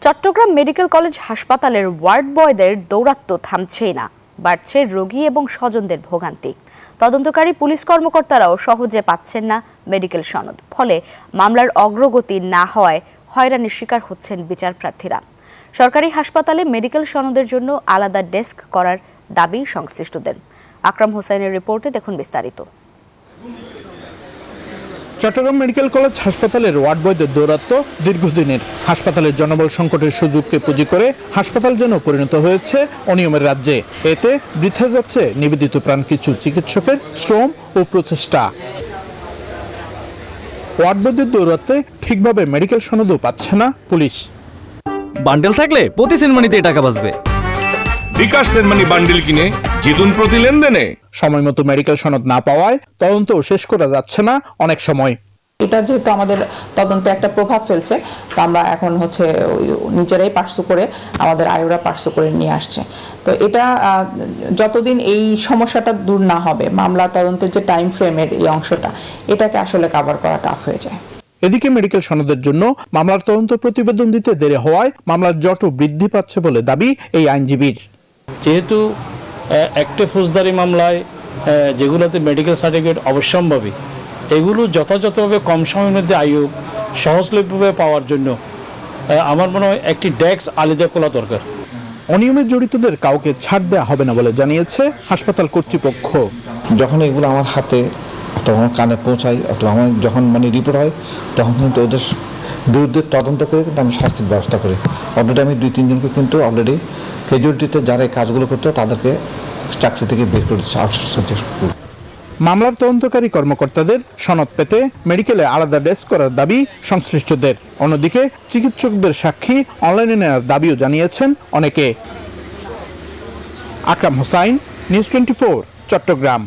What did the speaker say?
Chittagong medical college হাসপাতালের word বয়দের দৌরাত্ম্য থামছেই না, বাড়ছে রোগী এবং স্বজনদের ভোগান্তি। তদন্তকারী পুলিশ কর্মকর্তারাও সহজে পাচ্ছেন না মেডিকেল সনদ, ফলে মামলার অগ্রগতি না হওয়ায় হয়রানির শিকার হচ্ছেন বিচারপ্রার্থীরা। সরকারি হাসপাতালে মেডিকেল সনদের জন্য আলাদা ডেস্ক করার দাবি সংশ্লিষ্টদের। আকরাম হোসেনের রিপোর্টে দেখুন বিস্তারিত। চট্টগ্রাম মেডিকেল কলেজ হাসপাতালের ওয়ার্ড বয়দের দৌরাত্ম্য দীর্ঘদিনের। হাসপাতালের জনবল সংকটের সুযোগকে পুঁজি করে হাসপাতাল যেন পরিণত হয়েছে অনিয়মের রাজ্যে। এতে বৃথা যাচ্ছে নিবেদিত প্রাণ কিছু চিকিৎসকের শ্রম ও প্রচেষ্টা। ওয়ার্ড বয়দের দৌরাত্ম্যে ঠিকভাবে মেডিকেল সনদও পাচ্ছে না পুলিশ। বান্ডেল থাকলে প্রতি সেনমানিতে টাকা বাঁচবে। বিকাশ সেনমানি বান্ডেল কিনে জিতুন প্রতি লেনদেনে। সময় মতো মেডিকেল সনদ না পাওয়ায় তদন্তও শেষ করা যাচ্ছে না অনেক সময়। এটা যেহেতু আমাদের তদন্তে একটা প্রভাব ফেলছে, তো আমরা এখন নিজেরাই পার্সু করে আমাদের আয়োরা পার্সু করে নিয়ে আসছে। তো এটা যতদিন এই সমস্যাটা দূর না হবে, মামলা তদন্তের যে টাইম ফ্রেমের এই অংশটা, এটাকে আসলে কভার করা টাফ হয়ে যায়। এদিকে মেডিকেল সনদের জন্য মামলার তদন্ত প্রতিবেদন দিতে দেরি হওয়ায় মামলার জটও বৃদ্ধি পাচ্ছে বলে দাবি এই আইনজীবীর। যেহেতু একটা ফৌজদারি মামলায় যেগুলোতে মেডিকেল সার্টিফিকেট অবশ্যম্ভাবী, এগুলো যথাযথভাবে কম সময়ের মধ্যে সহজলভ্যভাবে পাওয়ার জন্য আমার মনে হয় একটি ডেস্ক আলাদা করা দরকার। অনিয়মে জড়িতদের কাউকে ছাড় দেওয়া হবে না বলে জানিয়েছে হাসপাতাল কর্তৃপক্ষ। যখন এগুলো আমার হাতে অথবা আমার কানে পৌঁছায় অথবা আমার যখন রিপোর্ট হয়, তখন কিন্তু ওদের বিরুদ্ধে তদন্ত করে কিন্তু আমি শাস্তির ব্যবস্থা করি। অলরেডি আমি 2-3 জনকে কিন্তু অলরেডি ক্যাজুয়ালিটিতে যারা এই কাজগুলো করতো তাদেরকে চাকরি থেকে বের করে দিচ্ছে, আউটসোর্সিং। মামলার তদন্তকারী কর্মকর্তাদের সনদ পেতে মেডিকেলে আলাদা ডেস্ক করার দাবি সংশ্লিষ্টদের। অন্যদিকে চিকিৎসকদের সাক্ষী অনলাইনে নেওয়ার দাবিও জানিয়েছেন অনেকে। আকরাম হোসাইন, নিউজ 24, চট্টগ্রাম।